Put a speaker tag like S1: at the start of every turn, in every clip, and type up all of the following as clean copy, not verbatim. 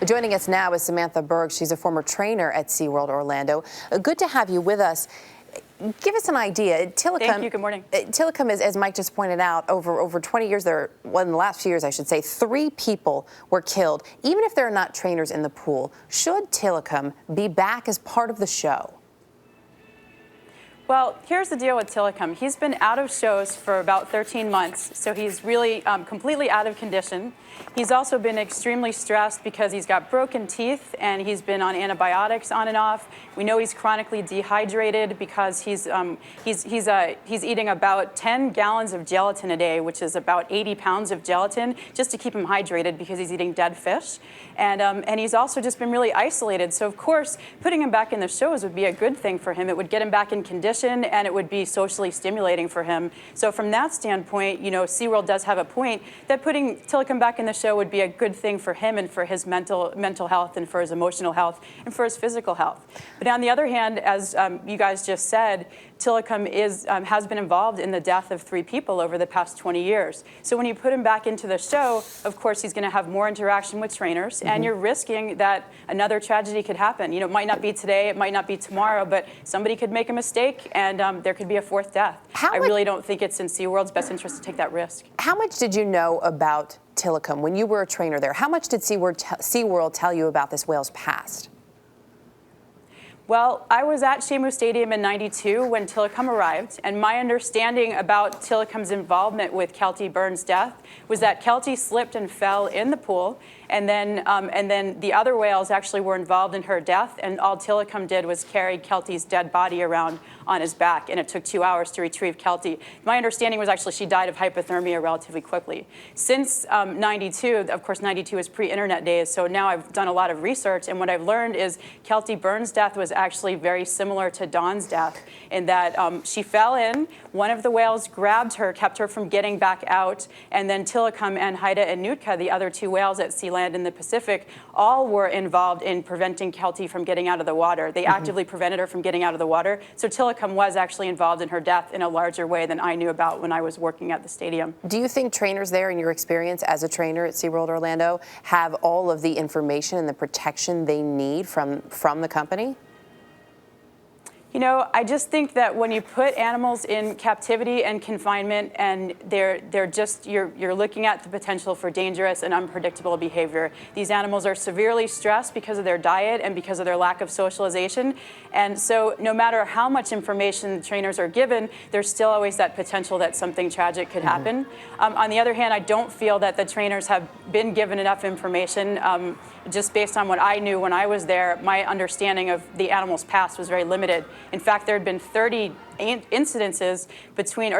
S1: Joining us now is Samantha Berg. She's a former trainer at SeaWorld Orlando. Good to have you with us. Give us an idea. Tilikum,
S2: thank you. Good morning.
S1: Tilikum is, as Mike just pointed out, over 20 years, in the last few years, I should say, 3 people were killed. Even if they're not trainers in the pool, should Tilikum be back as part of the show?
S2: Well, here's the deal with Tilikum. He's been out of shows for about 13 months, so he's really completely out of condition. He's also been extremely stressed because he's got broken teeth and he's been on antibiotics on and off. We know he's chronically dehydrated because he's eating about 10 gallons of gelatin a day, which is about 80 pounds of gelatin, just to keep him hydrated because he's eating dead fish. And he's also just been really isolated. So, of course, putting him back in the shows would be a good thing for him. It would get him back in condition, and it would be socially stimulating for him. So from that standpoint, you know, SeaWorld does have a point that putting Tilikum back in the show would be a good thing for him and for his mental health and for his emotional health and for his physical health. But on the other hand, as you guys just said, Tilikum has been involved in the death of 3 people over the past 20 years. So when you put him back into the show, of course, he's going to have more interaction with trainers, and you're risking that another tragedy could happen. You know, it might not be today, it might not be tomorrow, but somebody could make a mistake, and there could be a 4th death. I really don't think it's in SeaWorld's best interest to take that risk.
S1: How much did you know about Tilikum when you were a trainer there? How much did SeaWorld tell you about this whale's past?
S2: Well, I was at Shamu Stadium in '92 when Tilikum arrived, and my understanding about Tilikum's involvement with Kelty Burns' death was that Kelty slipped and fell in the pool, and then the other whales actually were involved in her death, and all Tilikum did was carry Kelty's dead body around on his back, and it took 2 hours to retrieve Kelty. My understanding was actually she died of hypothermia relatively quickly. Since '92, of course, '92 is pre-internet days, so now I've done a lot of research, and what I've learned is Kelty Burns' death was actually very similar to Dawn's death in that she fell in, one of the whales grabbed her, kept her from getting back out, and then Tilikum and Haida and Nootka, the other 2 whales at sea land in the Pacific, all were involved in preventing Kelty from getting out of the water. They actively prevented her from getting out of the water, so Tilikum was actually involved in her death in a larger way than I knew about when I was working at the stadium.
S1: Do you think trainers there, in your experience as a trainer at SeaWorld Orlando, have all of the information and the protection they need from the company?
S2: You know, I just think that when you put animals in captivity and confinement, and you're looking at the potential for dangerous and unpredictable behavior. These animals are severely stressed because of their diet and because of their lack of socialization. And so no matter how much information trainers are given, there's still always that potential that something tragic could happen. On the other hand, I don't feel that the trainers have been given enough information. Just based on what I knew when I was there, my understanding of the animal's past was very limited. In fact, there had been 30 incidents between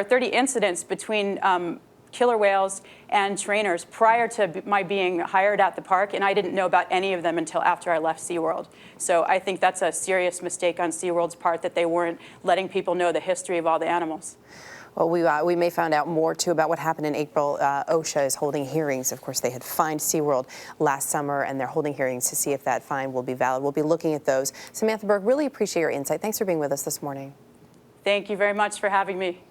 S2: killer whales and trainers prior to my being hired at the park, and I didn't know about any of them until after I left SeaWorld. So I think that's a serious mistake on SeaWorld's part that they weren't letting people know the history of all the animals.
S1: Well, we may find out more, too, about what happened in April. OSHA is holding hearings. Of course, they had fined SeaWorld last summer, and they're holding hearings to see if that fine will be valid. We'll be looking at those. Samantha Berg, really appreciate your insight. Thanks for being with us this morning.
S2: Thank you very much for having me.